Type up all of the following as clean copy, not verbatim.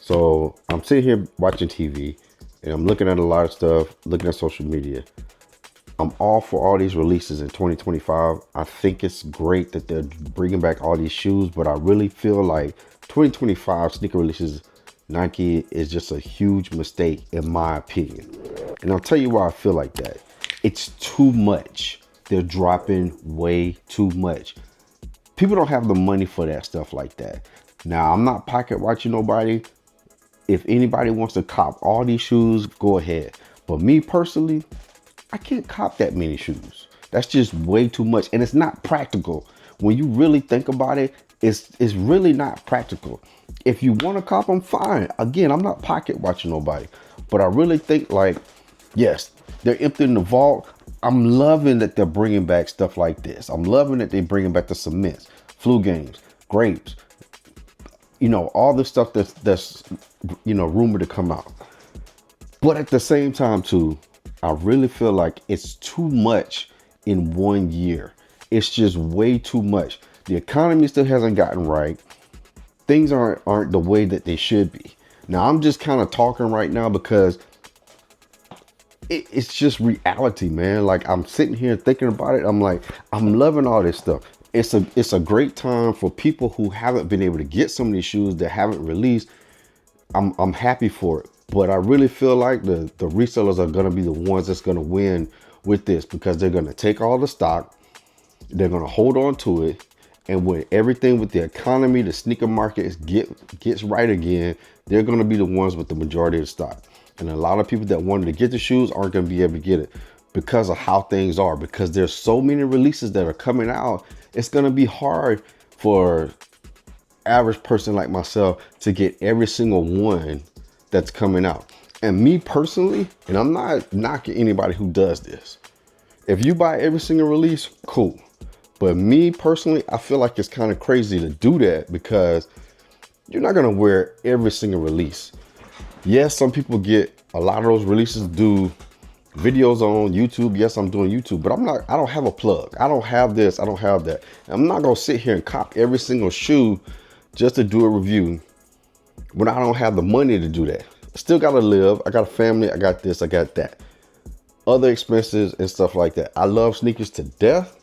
So I'm sitting here watching TV and I'm looking at a lot of stuff, looking at social media. I'm all for all these releases in 2025. I think it's great that they're bringing back all these shoes, but I really feel like 2025 sneaker releases, Nike is just a huge mistake in my opinion. And I'll tell you why I feel like that. It's too much. They're dropping way too much. People don't have the money for that stuff like that. Now, I'm not pocket watching nobody. If anybody wants to cop all these shoes, go ahead. But me personally, I can't cop that many shoes. That's just way too much. And it's not practical. When you really think about it, it's really not practical. If you want to cop them, fine. Again, I'm not pocket watching nobody. But I really think like, yes, they're emptying the vault. I'm loving that they're bringing back stuff like this. I'm loving that they're bringing back the cements, flu games, grapes, you know, all the stuff that's you know, rumored to come out. But at the same time too, I really feel like it's too much in 1 year. It's just way too much. The economy still hasn't gotten right. Things aren't the way that they should be. Now I'm just kind of talking right now because it's just reality, man. Like I'm sitting here thinking about it. I'm like, I'm loving all this stuff. It's a great time for people who haven't been able to get some of these shoes that haven't released. I'm happy for it, but I really feel like the resellers are going to be the ones that's going to win with this because they're going to take all the stock, they're going to hold on to it, and when everything with the economy, the sneaker market gets right again, they're going to be the ones with the majority of the stock. And a lot of people that wanted to get the shoes aren't going to be able to get it because of how things are, because there's so many releases that are coming out. It's going to be hard for average person like myself to get every single one that's coming out. And me personally, and I'm not knocking anybody who does this, if you buy every single release, cool. But me personally, I feel like it's kind of crazy to do that because you're not going to wear every single release. Yes, some people get a lot of those releases, do videos on YouTube. Yes, I'm doing YouTube, but I don't have a plug. I don't have this. I don't have that. I'm not going to sit here and cop every single shoe just to do a review when I don't have the money to do that. I still got to live. I got a family. I got this. I got that. Other expenses and stuff like that. I love sneakers to death.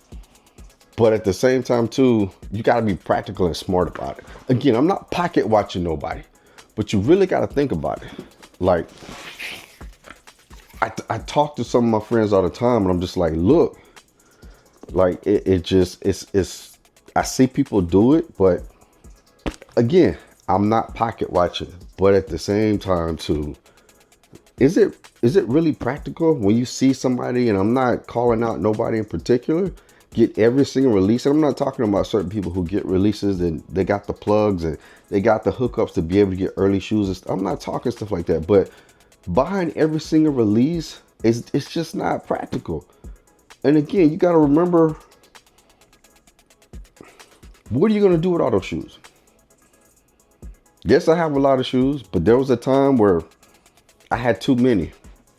But at the same time, too, you got to be practical and smart about it. Again, I'm not pocket watching nobody, but you really got to think about it. Like, I talk to some of my friends all the time, and I'm just like, look, like it's I see people do it, but again, I'm not pocket watching. But at the same time, too, is it really practical when you see somebody, and I'm not calling out nobody in particular, get every single release? And I'm not talking about certain people who get releases and they got the plugs and they got the hookups to be able to get early shoes and stuff. I'm not talking stuff like that, but buying every single release it's just not practical. And again, you got to remember, what are you going to do with all those shoes? Yes, I have a lot of shoes, but there was a time where I had too many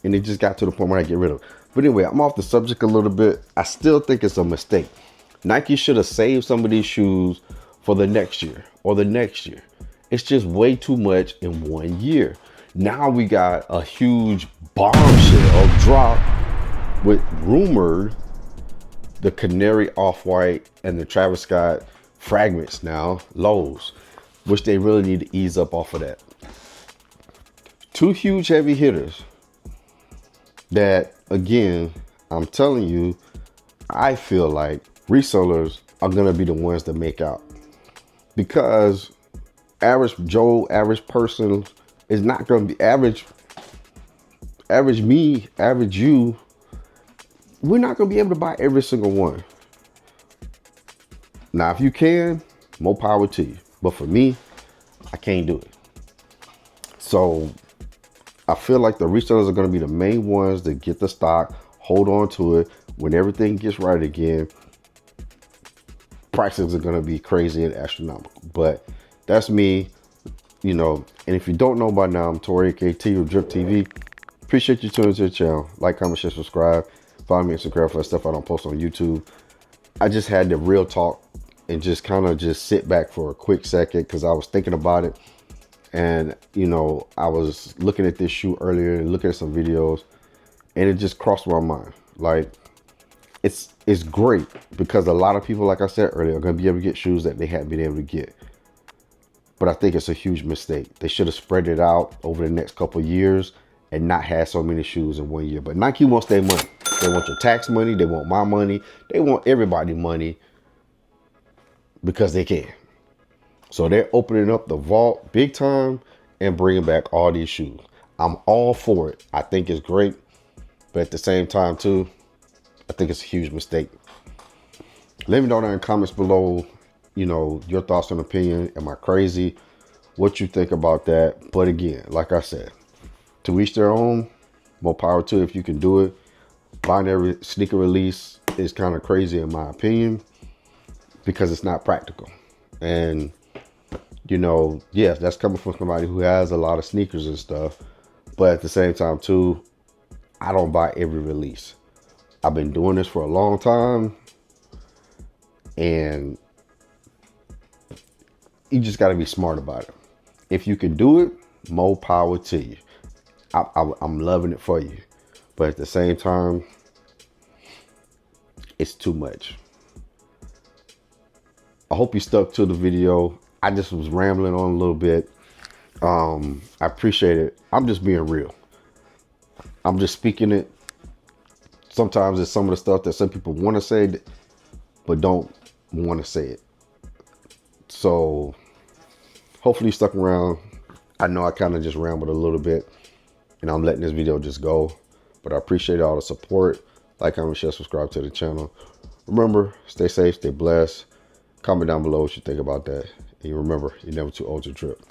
and it just got to the point where I get rid of them. But anyway, I'm off the subject a little bit. I still think it's a mistake. Nike should have saved some of these shoes for the next year or the next year. It's just way too much in 1 year. Now we got a huge bombshell drop with rumored the Canary Off-White and the Travis Scott fragments now, lows, which they really need to ease up off of that. Two huge heavy hitters that, again, I'm telling you, I feel like resellers are going to be the ones that make out, because average Joe, average person is not going to be average me, average you. We're not going to be able to buy every single one. Now, if you can, more power to you. But for me, I can't do it. So I feel like the resellers are going to be the main ones that get the stock, hold on to it. When everything gets right again, prices are going to be crazy and astronomical. But that's me, you know. And if you don't know by now, I'm Tori, KT or Drip TV. Appreciate you tuning to the channel. Like, comment, share, subscribe. Follow me on Instagram for the stuff I don't post on YouTube. I just had the real talk and just kind of just sit back for a quick second because I was thinking about it. And you know, I was looking at this shoe earlier and looking at some videos, and it just crossed my mind. Like, it's great because a lot of people, like I said earlier, are going to be able to get shoes that they hadn't been able to get. But I think it's a huge mistake. They should have spread it out over the next couple of years and not had so many shoes in 1 year. But Nike wants their money. They want your tax money. They want my money. They want everybody's money because they can. So they're opening up the vault big time and bringing back all these shoes. I'm all for it. I think it's great. But at the same time, too, I think it's a huge mistake. Let me know down in the comments below, you know, your thoughts and opinion. Am I crazy? What you think about that? But again, like I said, to each their own. More power to it if you can do it. Binary sneaker release is kind of crazy in my opinion because it's not practical. And, you know, yes, that's coming from somebody who has a lot of sneakers and stuff. But at the same time, too, I don't buy every release. I've been doing this for a long time, and you just got to be smart about it. If you can do it, more power to you. I'm loving it for you. But at the same time, it's too much. I hope you stuck to the video. I just was rambling on a little bit. I appreciate it. I'm just being real. I'm just speaking it. Sometimes it's some of the stuff that some people want to say, but don't want to say it. So hopefully you stuck around. I know I kind of just rambled a little bit, and I'm letting this video just go. But I appreciate all the support. Like, comment, share, subscribe to the channel. Remember, stay safe, stay blessed. Comment down below what you think about that. And remember, you're never too old to trip.